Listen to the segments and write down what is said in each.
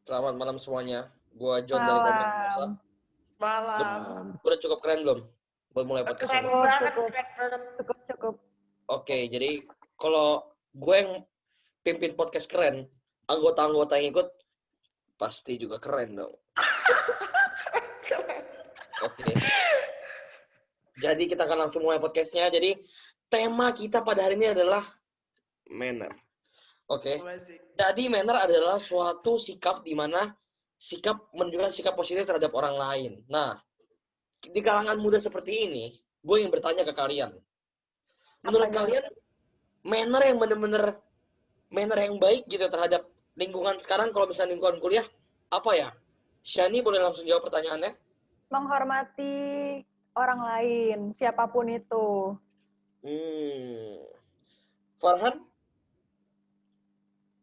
Selamat malam semuanya. Gua John dari Komplek Mimosa. Malam. Malam. Udah cukup keren belum? Buat mulai podcast Keren ini. banget, Cukup. keren banget. Cukup. Oke, jadi kalau gue yang pimpin podcast keren, anggota-anggota yang ikut pasti juga keren dong. Keren. Oke. Jadi kita akan langsung mulai podcastnya. Jadi tema kita pada hari ini adalah manner. Oke. Asik. Jadi manner adalah suatu sikap di mana sikap menunjukkan sikap positif terhadap orang lain. Nah, di kalangan muda seperti ini, gue ingin bertanya ke kalian. Menurut kalian, manner yang benar-benar manner yang baik gitu terhadap lingkungan sekarang, kalau misalnya lingkungan kuliah, apa ya? Shani boleh langsung jawab pertanyaannya? Menghormati orang lain, siapapun itu. Farhan?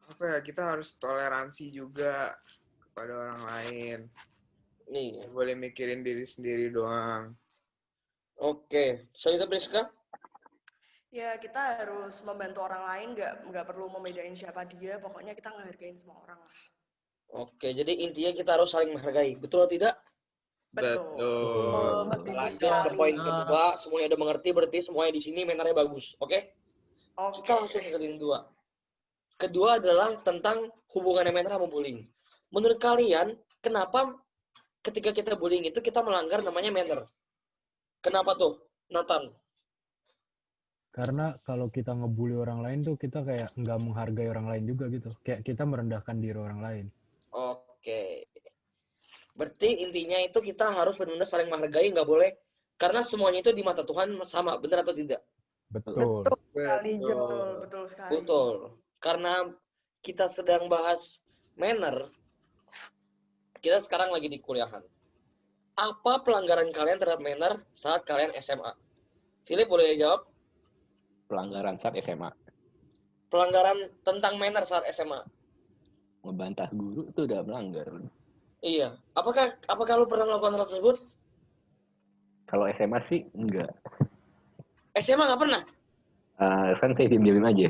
Apa ya, kita harus toleransi juga kepada orang lain. Nih. Nggak boleh mikirin diri sendiri doang. Oke. Sayyidah Priska? Ya, kita harus membantu orang lain, nggak perlu membedain siapa dia, pokoknya kita ngehargain semua orang lah. Oke, jadi intinya kita harus saling menghargai. Betul atau tidak? Betul. Kita lanjut ke poin kedua. Semuanya udah mengerti, berarti semuanya di sini mannernya bagus. Oke? Kita langsung ke yang kedua. Kedua adalah tentang hubungan manner sama bullying. Menurut kalian, kenapa ketika kita bullying itu kita melanggar namanya manner? Kenapa tuh, Nathan? Karena kalau kita ngebully orang lain tuh kita kayak nggak menghargai orang lain juga gitu. Kayak kita merendahkan diri orang lain. Oke. Berarti intinya itu kita harus benar-benar saling menghargai, nggak boleh. Karena semuanya itu di mata Tuhan sama, benar atau tidak? Betul. Betul sekali. Betul. Karena kita sedang bahas manner, kita sekarang lagi di kuliahan. Apa pelanggaran kalian terhadap manner saat kalian SMA? Philip boleh jawab? Pelanggaran saat SMA. Pelanggaran tentang manner saat SMA. Ngebantah guru itu udah melanggar. Iya. Apakah lu pernah melakukan hal tersebut? Kalau SMA sih enggak. SMA nggak pernah? Kan saya diem-diem aja.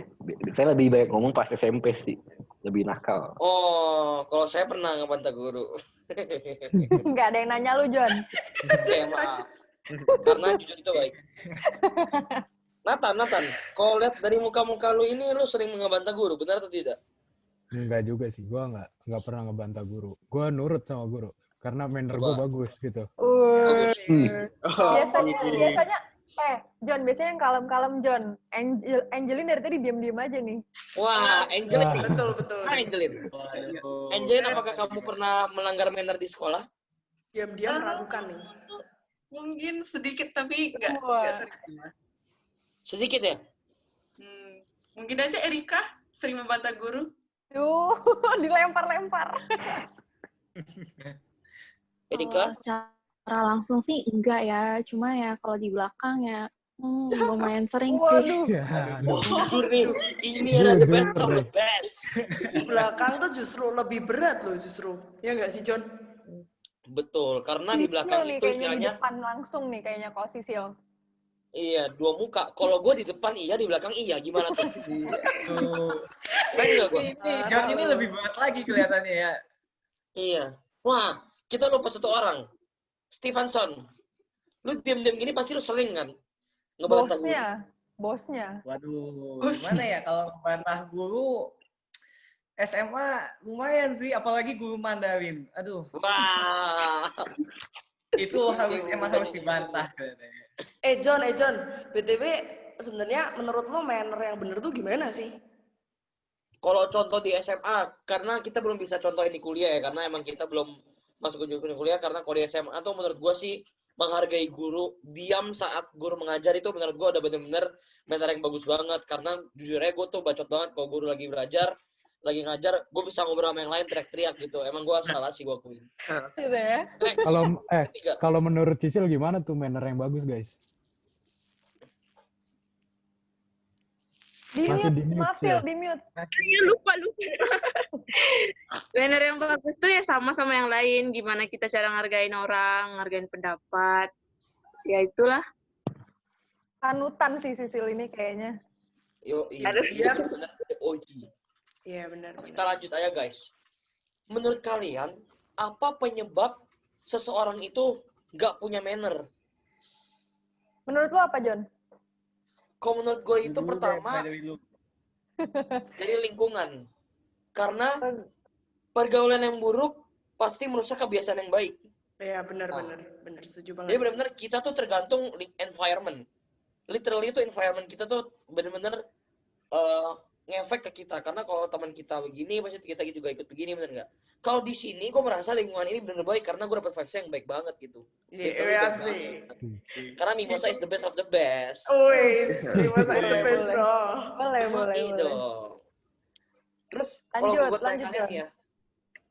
Saya lebih banyak ngomong pas SMP sih. Lebih nakal. Oh, kalau saya pernah ngebantah guru. Nggak ada yang nanya lu, John. Oke, maaf. Karena jujur itu baik. Nathan, kalau lihat dari muka-muka lu ini, lu sering ngebantah guru, benar atau tidak? Enggak juga sih, gue nggak pernah ngebantah guru. Gue nurut sama guru karena manner gue bagus gitu. Biasanya, John, biasanya yang kalem-kalem, John. Angelin dari tadi diem-diem aja nih. Wah, Angelin. Betul. Nah, Angelin, apakah kamu pernah melanggar manner di sekolah? Diam-diam meragukan nih. Mungkin sedikit tapi nggak sering. Sedikit ya? Mungkin aja Erika sering membantah guru. Dilempar-lempar. Erika? Secara langsung sih enggak ya, cuma ya kalau di belakang ya lumayan sering sih. Waduh. Jujur nih, ini adalah the best of the best. Di belakang tuh justru lebih berat loh justru. Ya nggak sih, John? Betul, karena di belakang nih, itu kayaknya istilahnya di depan langsung nih kayaknya kalau Sisil. iya, dua muka. Kalau gue di depan iya, di belakang iya. Gimana tuh? Kan enggak gue? John ini lebih berat lagi kelihatannya ya. Iya. Wah, kita lupa satu orang. Stevenson. Lu diam-diam gini pasti lu sering kan? Ngebantah guru. Bosnya. Waduh, gimana ya kalau ngebantah guru SMA lumayan sih, apalagi guru Mandarin. Aduh. Wah. Itu emang harus dibantah katanya. John, BTW sebenarnya menurut lo manner yang bener tuh gimana sih? Kalau contoh di SMA, karena kita belum bisa contohin di kuliah ya, karena emang kita belum masuk ke kuliah, karena kalau di SMA tuh menurut gue sih menghargai guru, diam saat guru mengajar itu menurut gue udah bener-bener manner yang bagus banget, karena jujur aja gue tuh bacot banget kalau guru lagi belajar, lagi ngajar, gue bisa ngobrol sama yang lain teriak-teriak gitu. Emang gue salah sih gue akuin. Gitu ya. Kalau menurut Cicil gimana tuh manner yang bagus, guys? Di mute. Ya, lupa. Manner yang bagus tuh ya sama yang lain. Gimana kita cara ngargain orang, ngargain pendapat. Ya itulah. Panutan sih Sisil ini kayaknya. Iya benar OG. Iya benar. Kita lanjut aja guys. menurut kalian apa penyebab seseorang itu nggak punya manner? Menurut lo apa, John? Kalau menurut gue itu Dulu deh, pertama mulai dari lu. dari lingkungan. Karena pergaulan yang buruk pasti merusak kebiasaan yang baik. Ya benar Ah. benar setuju Jadi banget. benar-benar kita tuh tergantung environment. Literally itu environment kita tuh benar-benar ngefek ke kita. Karena kalau teman kita begini, pasti kita juga ikut begini, bener nggak? Kalau di sini gue merasa lingkungan ini benar baik karena gue dapet vibes yang baik banget gitu. Literally Iya baik sih. banget. Karena Mimosa is the best of the best. Wis, Mimosa is the Boleh, best, boleh. bro. Boleh, Emang boleh, iya boleh. dong. Terus kalau Lanjut, gue tanya lanjut, kalian John. ya,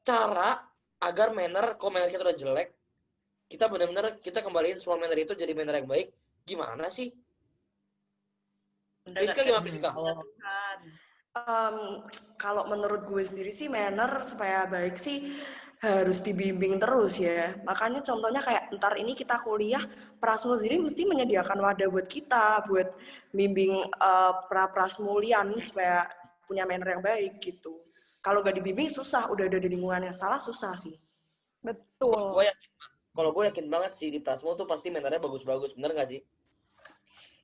cara agar manner, kalau manner kita udah jelek, kita benar-benar kita kembaliin semua manner itu jadi manner yang baik, gimana sih? Priska gimana Priska? Kalau menurut gue sendiri sih manner supaya baik sih harus dibimbing terus ya. Makanya contohnya kayak ntar ini kita kuliah, Prasmul sendiri mesti menyediakan wadah buat kita, buat bimbing prasmulian supaya punya manner yang baik gitu. Kalau gak dibimbing susah, udah ada di lingkungan yang salah susah sih. Betul. Kalau gue yakin banget sih di Prasmo tuh pasti mannernya bagus-bagus, bener gak sih?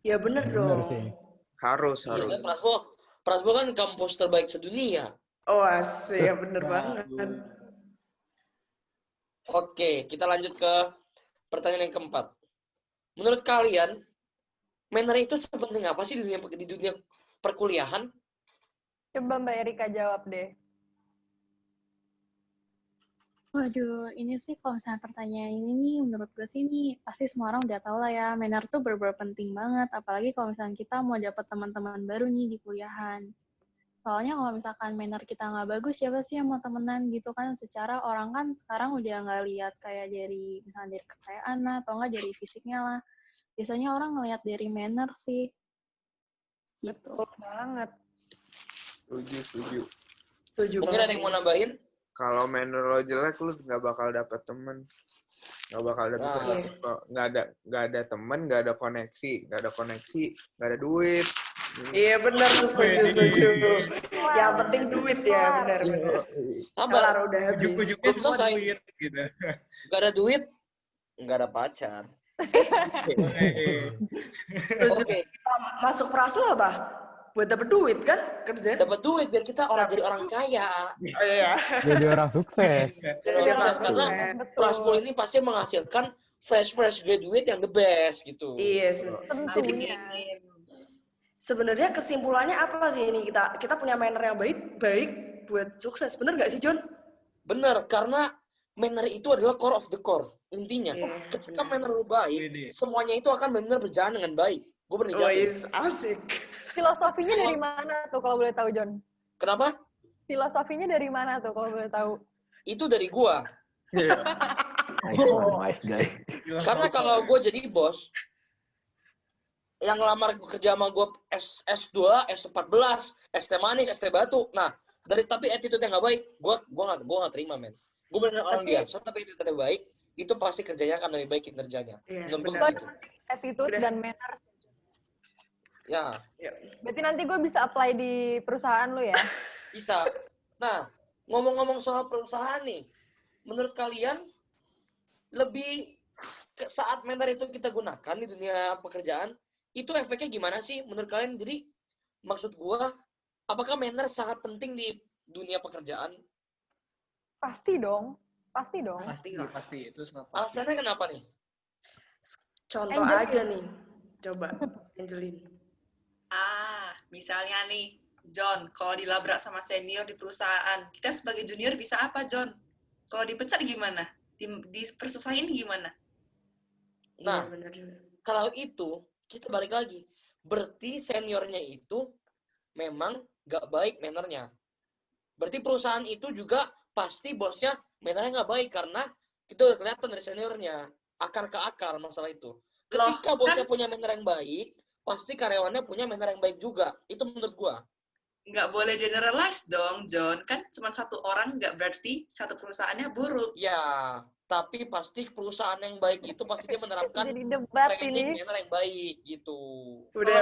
Ya bener Bener dong. sih. Harus. Iya kan Prasmo kan kampus terbaik sedunia. Oh asik, ya bener banget. Oke, kita lanjut ke pertanyaan yang keempat. Menurut kalian, manner itu sepenting apa sih di dunia perkuliahan? Coba Mbak Erika jawab deh. Waduh, ini sih kalau misalnya pertanyaan ini nih, menurut gue sih nih, pasti semua orang udah tahu lah ya, manner tuh bener-bener penting banget, apalagi kalau misalnya kita mau dapet teman-teman baru nih di kuliahan. Soalnya kalau misalkan manner kita nggak bagus, siapa sih yang mau temenan gitu kan? Secara orang kan sekarang udah nggak lihat kayak dari, misalnya dari kekayaan lah, atau nggak dari fisiknya lah. Biasanya orang ngelihat dari manner sih. Gitu. Betul banget. Setuju. Setuju Mungkin banget ada yang sih. mau nambahin? Kalau manner lo jelek, lu nggak bakal dapet temen. Nggak bakal dapet Nah. temen. Nggak ada temen, nggak ada koneksi. Nggak ada duit. Iya bener, setuju. Yang penting duit ya, bener. Sabar, Kelar udah habis. Ujuk-ujuknya Belum semua selesai. duit gitu. Gak ada duit, nggak ada pacar. Setuju. Oke, Kita masuk Prasmul apa? Buat dapet duit kan kerja? dapat duit biar kita jadi orang kaya. Oh iya. Jadi orang sukses. Jadi Jadi orang orang sukses karena sukses. Betul. Prasmul ini pasti menghasilkan fresh graduate yang the best gitu. Iya sebenarnya. Jadi Tentunya. sebenarnya kesimpulannya apa sih ini kita punya manner yang baik buat sukses, bener nggak sih John? Bener, karena manner itu adalah core of the core. Intinya, Iya, ketika benar. manner lu baik, Wih, semuanya itu akan benar berjalan dengan baik. Gue berani jamin. Wis asik. Filosofinya dari mana tuh kalau boleh tahu, John? Kenapa? Filosofinya dari mana tuh kalau boleh tahu? Itu dari gua. Nice guy. Karena kalau gue jadi bos, yang ngelamar kerja sama gue S2, S14, ST manis, ST batu. Nah, tapi attitude yang nggak baik, gue nggak terima, men. Gue bener orang Tapi- biasa, tapi attitude yang baik, itu pasti kerjanya akan lebih baik kinerjanya. Iya, Menurut gue benar. gitu. Attitude Udah. dan manner. Ya, Berarti nanti gue bisa apply di perusahaan lu ya? bisa. Nah, ngomong-ngomong soal perusahaan nih, menurut kalian lebih saat manner itu kita gunakan di dunia pekerjaan, itu efeknya gimana sih menurut kalian? Jadi, maksud gua, apakah manner sangat penting di dunia pekerjaan? Pasti dong. Pasti dong. Pasti. Terus nggak pasti. Alasannya kenapa nih? Contoh Angelin. aja nih. Coba Angelin. Misalnya nih, John, kalau dilabrak sama senior di perusahaan, kita sebagai junior bisa apa, John? Kalau dipecat gimana? Di persusahin gimana? Nah, Iya, benar juga. Kalau itu, kita balik lagi. Berarti seniornya itu memang gak baik mannernya. Berarti perusahaan itu juga pasti bosnya mannernya gak baik karena kita udah kelihatan dari seniornya. Akar ke akar masalah itu. Ketika bosnya punya manner yang baik, pasti karyawannya punya manner yang baik juga. Itu menurut gua. Nggak boleh generalize dong, John. Kan cuma satu orang, nggak berarti satu perusahaannya buruk. Ya, tapi pasti perusahaan yang baik itu pasti dia menerapkan Jadi debat training ini. manner yang baik gitu. Udah.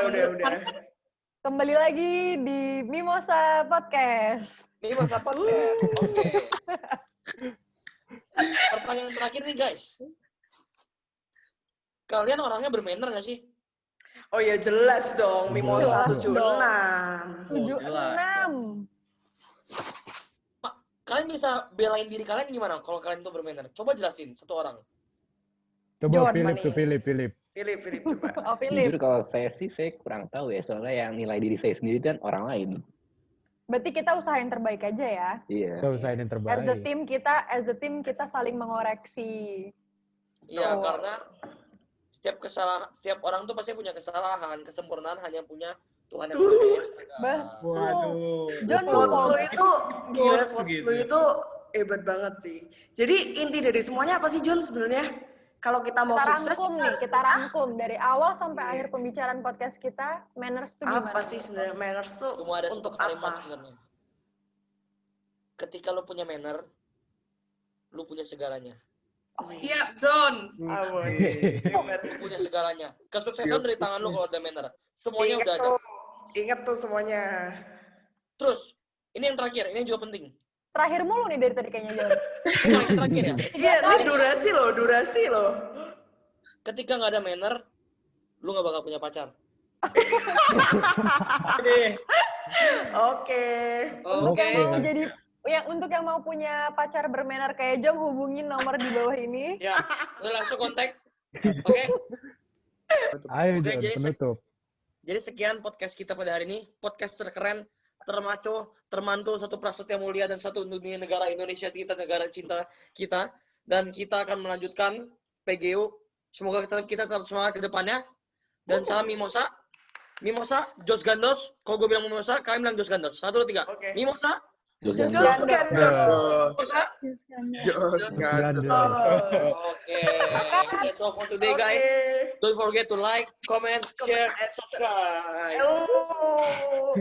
Kembali lagi di Mimosa Podcast. Ini masa podcast. Oke. Pertanyaan terakhir nih guys. Kalian orangnya bermanner nggak sih? Oh ya jelas dong, Mimosa Jelas 76. Oh, jelas dong. 76. Kalian bisa belain diri kalian gimana kalau kalian tuh bermanner? Coba jelasin satu orang. Coba John, Philip mana tuh, nih? Philip. Philip coba. Oh, Philip. Jujur kalau saya sih saya kurang tahu ya, soalnya yang nilai diri saya sendiri kan orang lain. Berarti kita usahain terbaik aja ya. Iya. Kita usahain yang terbaik. As a team kita saling mengoreksi. Iya, Oh. karena setiap orang tuh pasti punya kesalahan, kesempurnaan hanya punya Tuhan yang Maha Esa. Betul. Waduh. John Quotes tuh lu itu gila, Quotes quotes gitu. lu itu hebat banget sih. Jadi inti dari semuanya apa sih John sebenarnya? Kalau kita mau Kita sukses rangkum nih, kita rangkum dari awal sampai Iya. akhir pembicaraan podcast kita, manners itu gimana? apa sih sebenarnya manners tuh Cuma ada untuk satu kalimat apa? sebenarnya. Ketika lu punya manner, lu punya segalanya. Iya, John. Hebat. Lu punya segalanya. Kesuksesan dari tangan lu kalau ada manner. Semuanya udah ada. Ingat tuh semuanya. Terus, ini yang terakhir, ini juga penting. Terakhir mulu nih dari tadi kayaknya, John. Ini paling terakhir ya. Iya, ini durasi loh. Ketika nggak ada manner, lu nggak bakal punya pacar. Oke. Untuk yang Oke. mau jadi untuk yang mau punya pacar bermanner kayak Jom, hubungin nomor di bawah ini. Ya, lu langsung kontak. Oke. Ayo Oke, John, jadi penutup. Jadi sekian podcast kita pada hari ini. Podcast terkeren, termaco, termantul, satu prasetya mulia, dan satu dunia negara Indonesia kita, negara cinta kita. Dan kita akan melanjutkan PGU. Semoga kita tetap semangat ke depannya. Dan salam Mimosa. Mimosa, Jos Gandos. Kalau gue bilang Mimosa, kalian bilang Jos Gandos. 1, 2, 3. Oke. Mimosa, Jos Jos Gandos. Gandos. Mimosa. Jos Gandos. Oke. That's all for today, guys. Don't forget to like, comment, share, and subscribe. Oh.